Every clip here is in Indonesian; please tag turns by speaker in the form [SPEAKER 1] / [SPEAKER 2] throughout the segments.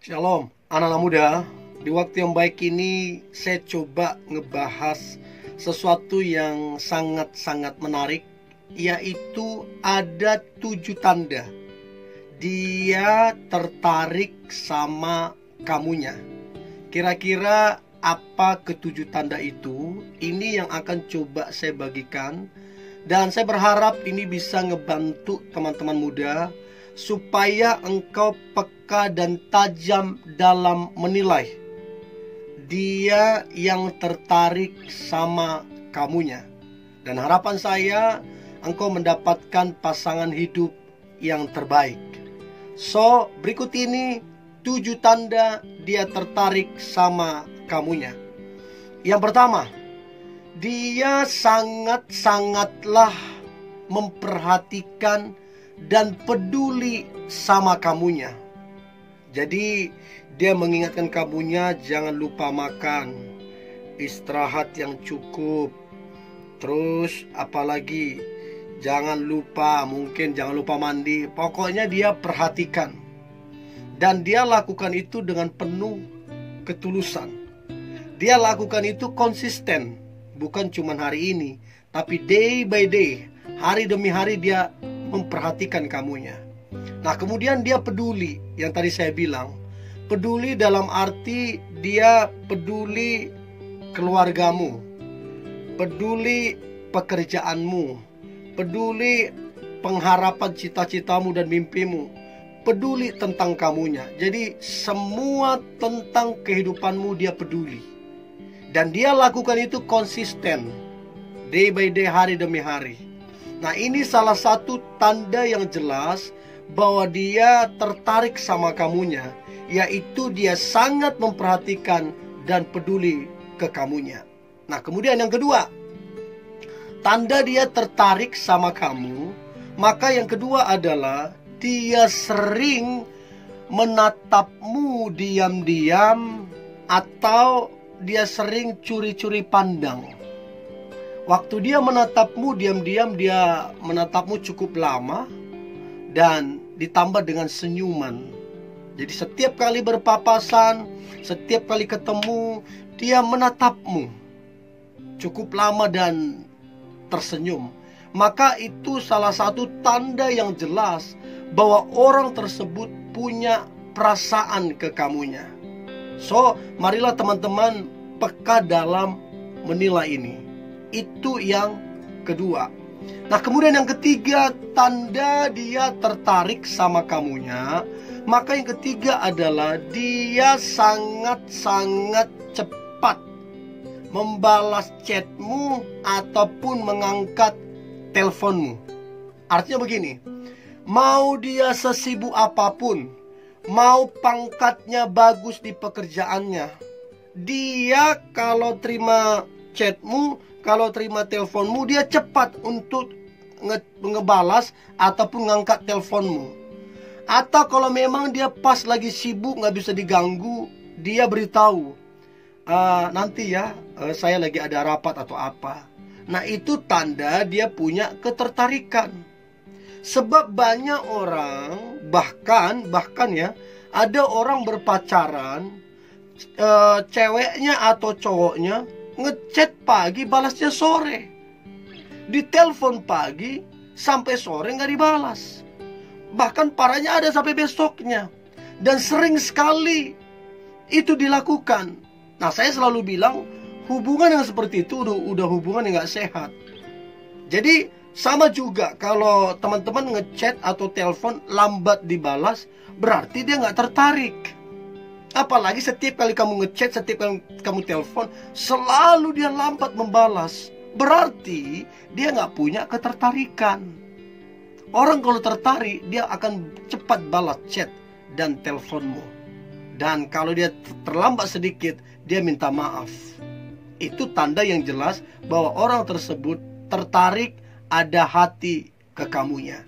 [SPEAKER 1] Shalom, anak-anak muda. Di waktu yang baik ini saya coba ngebahas sesuatu yang sangat-sangat menarik, yaitu ada 7 tanda dia tertarik sama kamunya. Kira-kira apa ketujuh tanda itu? Ini yang akan coba saya bagikan. Dan saya berharap ini bisa ngebantu teman-teman muda supaya engkau peka dan tajam dalam menilai dia yang tertarik sama kamunya. Dan harapan saya engkau mendapatkan pasangan hidup yang terbaik. So, berikut ini 7 tanda dia tertarik sama kamunya. Yang pertama, dia sangat-sangatlah memperhatikan dan peduli sama kamunya. Jadi dia mengingatkan kamunya, jangan lupa makan, istirahat yang cukup. Terus apalagi, jangan lupa mandi. Pokoknya dia perhatikan. Dan dia lakukan itu dengan penuh ketulusan. Dia lakukan itu konsisten. Bukan cuma hari ini, tapi day by day, hari demi hari dia memperhatikan kamunya. Nah, kemudian dia peduli, yang tadi saya bilang. Peduli dalam arti dia peduli keluargamu, peduli pekerjaanmu, peduli pengharapan cita-citamu dan mimpimu, peduli tentang kamunya. Jadi semua tentang kehidupanmu dia peduli. Dan dia lakukan itu konsisten, day by day, hari demi hari. Nah, ini salah satu tanda yang jelas bahwa dia tertarik sama kamunya, yaitu dia sangat memperhatikan dan peduli ke kamunya. Nah, kemudian yang kedua, tanda dia tertarik sama kamu, maka yang kedua adalah dia sering menatapmu diam-diam atau dia sering curi-curi pandang. Waktu dia menatapmu diam-diam, dia menatapmu cukup lama dan ditambah dengan senyuman. Jadi setiap kali berpapasan, setiap kali ketemu, dia menatapmu cukup lama dan tersenyum. Maka itu salah satu tanda yang jelas bahwa orang tersebut punya perasaan ke kamunya. So, marilah teman-teman peka dalam menilai ini. Itu yang kedua. Nah, kemudian yang ketiga, tanda dia tertarik sama kamunya. Maka yang ketiga adalah dia sangat-sangat cepat membalas chatmu ataupun mengangkat teleponmu. Artinya begini, mau dia sesibuk apapun, mau pangkatnya bagus di pekerjaannya, dia kalau terima chatmu, kalau terima teleponmu, dia cepat untuk ngebalas ataupun ngangkat teleponmu. Atau kalau memang dia pas lagi sibuk, nggak bisa diganggu, dia beritahu, nanti ya, saya lagi ada rapat atau apa. Nah, itu tanda dia punya ketertarikan. Sebab banyak orang, bahkan ya, ada orang berpacaran, ceweknya atau cowoknya ngechat pagi, balasnya sore. Ditelepon pagi, sampai sore nggak dibalas. Bahkan parahnya ada sampai besoknya. Dan sering sekali itu dilakukan. Nah, saya selalu bilang, hubungan yang seperti itu udah hubungan yang nggak sehat. Jadi sama juga kalau teman-teman ngechat atau telepon lambat dibalas, berarti dia nggak tertarik. Apalagi setiap kali kamu ngechat, setiap kali kamu telepon, selalu dia lambat membalas. Berarti dia nggak punya ketertarikan. Orang kalau tertarik, dia akan cepat balas chat dan teleponmu. Dan kalau dia terlambat sedikit, dia minta maaf. Itu tanda yang jelas bahwa orang tersebut tertarik, ada hati ke kamunya.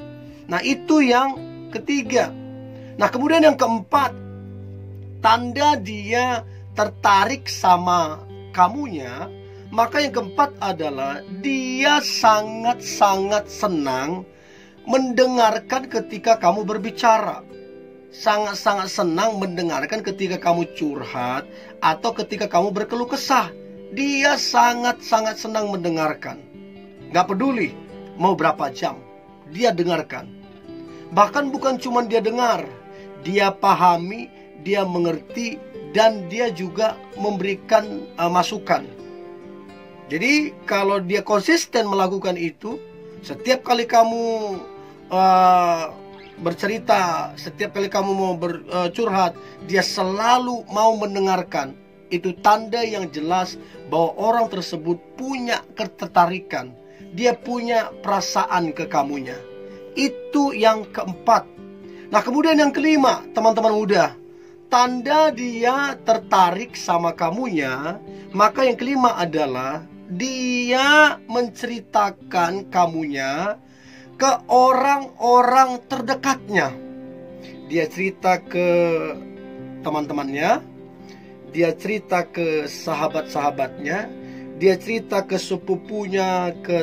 [SPEAKER 1] Nah, itu yang ketiga. Nah, kemudian yang keempat, tanda dia tertarik sama kamunya, maka yang keempat adalah dia sangat-sangat senang mendengarkan ketika kamu berbicara. sangat-sangat senang mendengarkan ketika kamu curhat atau ketika kamu berkeluh kesah. Dia sangat-sangat senang mendengarkan. Gak peduli mau berapa jam, dia dengarkan. Bahkan bukan cuma dia dengar, dia pahami, dia mengerti, dan dia juga memberikan masukan. Jadi kalau dia konsisten melakukan itu, setiap kali kamu bercerita, setiap kali kamu mau curhat, dia selalu mau mendengarkan. Itu tanda yang jelas bahwa orang tersebut punya ketertarikan, dia punya perasaan ke kamunya. Itu yang keempat. Nah, kemudian yang kelima, teman-teman muda, tanda dia tertarik sama kamunya, maka yang kelima adalah dia menceritakan kamunya ke orang-orang terdekatnya. Dia cerita ke teman-temannya, dia cerita ke sahabat-sahabatnya, dia cerita ke sepupunya, ke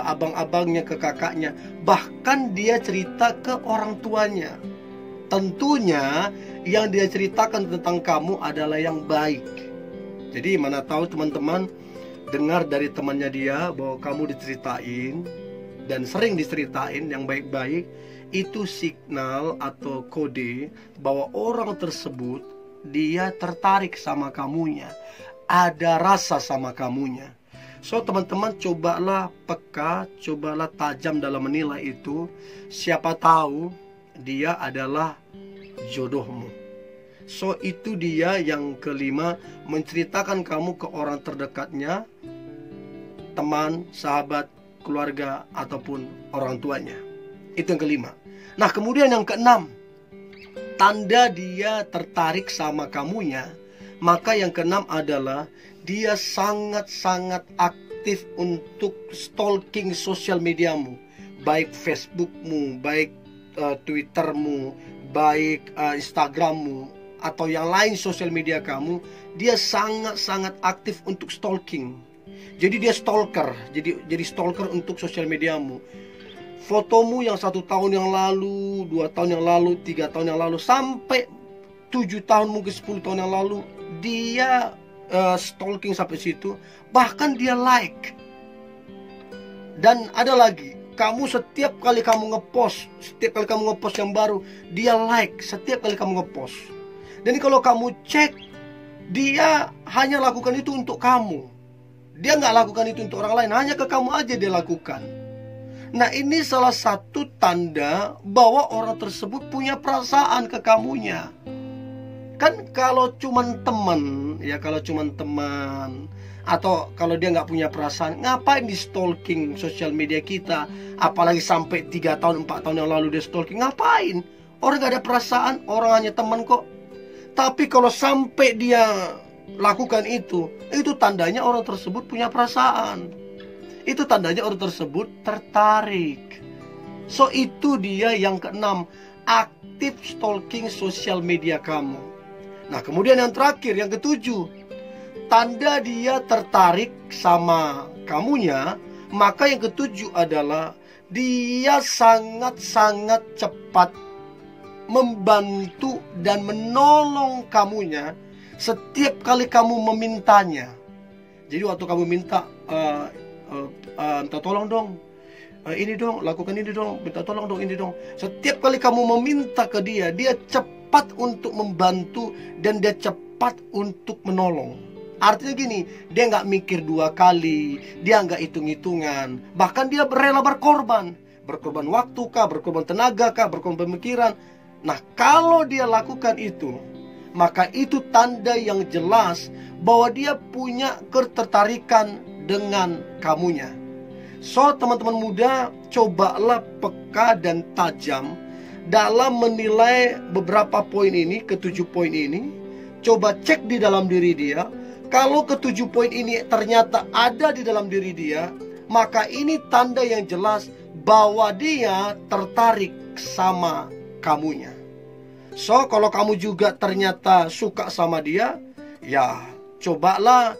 [SPEAKER 1] abang-abangnya, ke kakaknya. Bahkan dia cerita ke orang tuanya. Tentunya yang dia ceritakan tentang kamu adalah yang baik. Jadi mana tahu teman-teman dengar dari temannya dia bahwa kamu diceritain dan sering diceritain yang baik-baik. Itu signal atau kode bahwa orang tersebut dia tertarik sama kamunya, ada rasa sama kamunya. So teman-teman, cobalah peka, cobalah tajam dalam menilai itu. Siapa tahu dia adalah jodohmu. So itu dia yang kelima, menceritakan kamu ke orang terdekatnya, teman, sahabat, keluarga, ataupun orang tuanya. Itu yang kelima. Nah, kemudian yang keenam, tanda dia tertarik sama kamunya, maka yang keenam adalah dia sangat-sangat aktif untuk stalking sosial mediamu, baik Facebookmu, baik Twittermu, baik Instagrammu, atau yang lain sosial media kamu. Dia sangat-sangat aktif untuk stalking. Jadi dia stalker, jadi stalker untuk sosial mediamu. Fotomu yang 1 tahun yang lalu, 2 tahun yang lalu, 3 tahun yang lalu, sampai 7 tahun, mungkin 10 tahun yang lalu, dia stalking sampai situ. Bahkan dia like. Dan ada lagi, kamu setiap kali kamu ngepost yang baru, dia like setiap kali kamu ngepost. Dan kalau kamu cek, dia hanya lakukan itu untuk kamu. Dia nggak lakukan itu untuk orang lain, hanya ke kamu aja dia lakukan. Nah, ini salah satu tanda bahwa orang tersebut punya perasaan ke kamunya. Kan kalau cuman teman, atau kalau dia nggak punya perasaan, ngapain di stalking sosial media kita? Apalagi sampai 3 tahun, 4 tahun yang lalu dia stalking, ngapain? Orang nggak ada perasaan, orang hanya teman kok. Tapi kalau sampai dia lakukan itu tandanya orang tersebut punya perasaan. Itu tandanya orang tersebut tertarik. So itu dia yang keenam, aktif stalking sosial media kamu. Nah, kemudian yang terakhir, yang ketujuh, tanda dia tertarik sama kamunya, maka yang ketujuh adalah dia sangat-sangat cepat membantu dan menolong kamunya setiap kali kamu memintanya. Jadi waktu kamu minta, minta tolong dong, ini dong, lakukan ini dong, minta tolong dong, ini dong. Setiap kali kamu meminta ke dia, dia cepat untuk membantu dan dia cepat untuk menolong. Artinya gini, dia nggak mikir 2 kali, dia nggak hitung-hitungan, bahkan dia rela berkorban waktu kah, berkorban tenaga kah, berkorban pemikiran. Nah, kalau dia lakukan itu, maka itu tanda yang jelas bahwa dia punya ketertarikan dengan kamunya. So, teman-teman muda, cobalah peka dan tajam dalam menilai beberapa poin ini, ke-7 poin ini. Coba cek di dalam diri dia. Kalau ke-7 poin ini ternyata ada di dalam diri dia, maka ini tanda yang jelas bahwa dia tertarik sama kamunya. So, kalau kamu juga ternyata suka sama dia, ya cobalah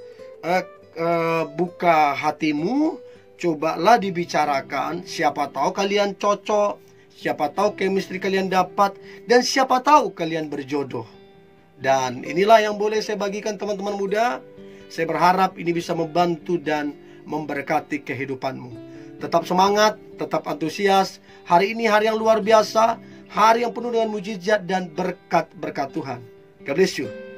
[SPEAKER 1] buka hatimu, cobalah dibicarakan. Siapa tahu kalian cocok, Siapa tahu chemistry kalian dapat, dan siapa tahu kalian berjodoh. Dan inilah yang boleh saya bagikan teman-teman muda. Saya berharap ini bisa membantu dan memberkati kehidupanmu. Tetap semangat, tetap antusias. Hari ini hari yang luar biasa, hari yang penuh dengan mujizat dan berkat-berkat Tuhan. God bless you.